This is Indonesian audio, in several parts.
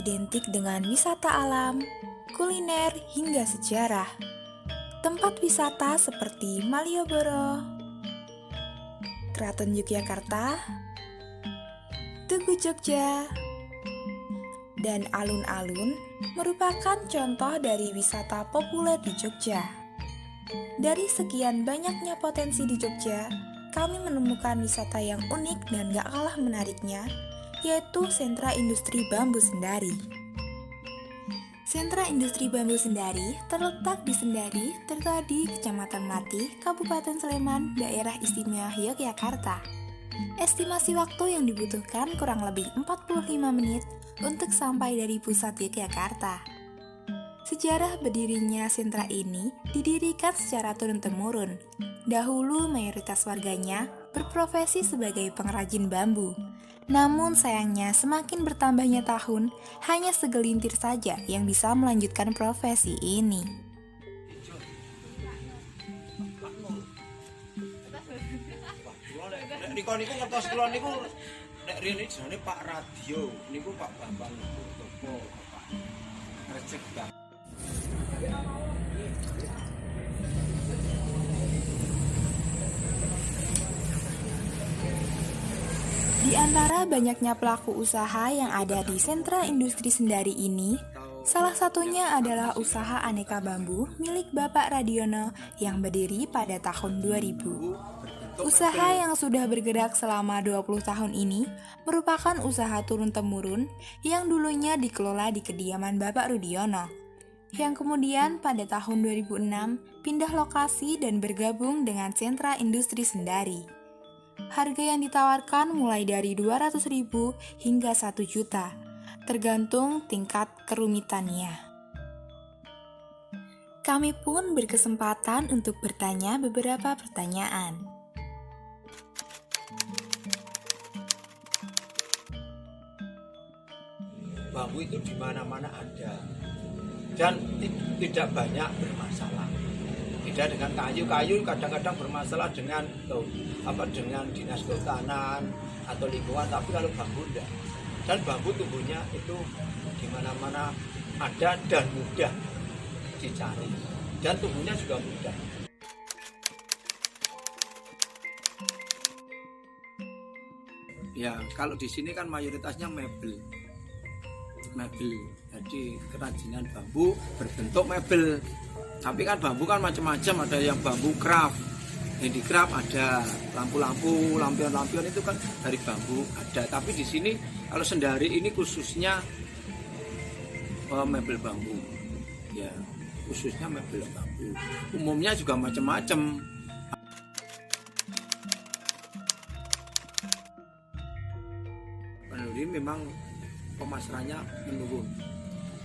identik dengan wisata alam, kuliner, hingga sejarah. Tempat wisata seperti Malioboro, Keraton Yogyakarta, Tugu Jogja, dan alun-alun merupakan contoh dari wisata populer di Jogja. Dari sekian banyaknya potensi di Jogja, kami menemukan wisata yang unik dan gak kalah menariknya, yaitu Sentra Industri Bambu Sendari. Sentra Industri Bambu Sendari terletak di Sendari, terletak di Kecamatan Melati, Kabupaten Sleman, Daerah Istimewa Yogyakarta. Estimasi waktu yang dibutuhkan kurang lebih 45 menit untuk sampai dari pusat Yogyakarta. Sejarah berdirinya sentra ini didirikan secara turun-temurun. Dahulu mayoritas warganya berprofesi sebagai pengrajin bambu. Namun sayangnya semakin bertambahnya tahun, hanya segelintir saja yang bisa melanjutkan profesi ini. Niku ngertos kula niku nek rene jenenge Pak Radio, niku Pak Bambang Purtopo, Pak Recek Bang. Di antara banyaknya pelaku usaha yang ada di Sentra Industri Sendari ini, salah satunya adalah usaha aneka bambu milik Bapak Radiono yang berdiri pada tahun 2000. Usaha yang sudah bergerak selama 20 tahun ini merupakan usaha turun-temurun yang dulunya dikelola di kediaman Bapak Rudiono, yang kemudian pada tahun 2006 pindah lokasi dan bergabung dengan Sentra Industri Sendari. Harga yang ditawarkan mulai dari 200.000 hingga 1 juta, tergantung tingkat kerumitannya. Kami pun berkesempatan untuk bertanya beberapa pertanyaan. Bambu itu di mana-mana ada dan tidak banyak bermasalah. Beda dengan kayu kadang-kadang bermasalah dengan dengan dinas kehutanan atau lingkungan, tapi kalau bambu enggak. Dan bambu tumbuhnya itu di mana-mana ada dan mudah dicari. Dan tumbuhnya juga mudah. Ya, kalau di sini kan mayoritasnya mebel. Jadi kerajinan bambu berbentuk mebel. Tapi kan bambu kan macam-macam, ada yang bambu craft, handicraft, ada lampu-lampu, lampion-lampion itu kan dari bambu ada. Tapi di sini kalau Sendari ini khususnya mebel bambu, ya khususnya mebel bambu. Umumnya juga macam-macam. Ini memang pemasarannya menurun,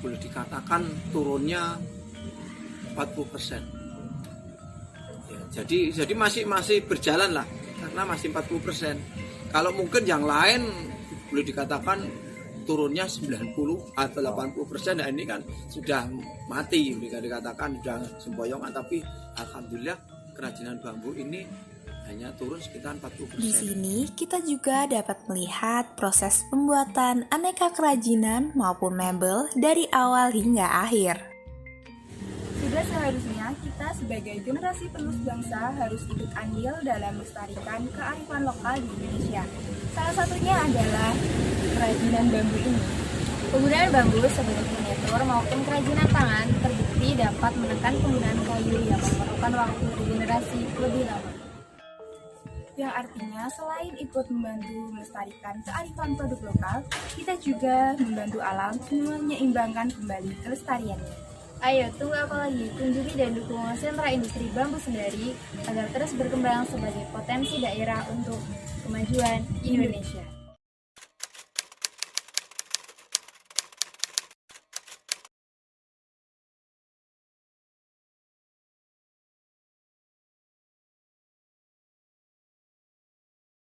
boleh dikatakan turunnya 40%. Ya, jadi masih berjalan lah, karena masih 40%. Kalau mungkin yang lain boleh dikatakan turunnya 90 atau 80%. Nah ini kan sudah mati, bisa dikatakan sudah sempoyongan. Tapi alhamdulillah kerajinan bambu ini hanya turun sekitar 40%. Di sini kita juga dapat melihat proses pembuatan aneka kerajinan maupun mebel dari awal hingga akhir. Sudah seharusnya kita sebagai generasi penerus bangsa harus ikut andil dalam melestarikan kearifan lokal di Indonesia. Salah satunya adalah kerajinan bambu ini. Penggunaan bambu sebagai furnitur maupun kerajinan tangan terbukti dapat menekan penggunaan kayu yang memerlukan waktu regenerasi lebih lama. Yang artinya selain ikut membantu melestarikan kearifan produk lokal, kita juga membantu alam menyeimbangkan kembali kelestariannya. Ayo, tunggu apa lagi? Kunjungi dan dukung Sentra Industri Bambu Sendari agar terus berkembang sebagai potensi daerah untuk kemajuan Indonesia.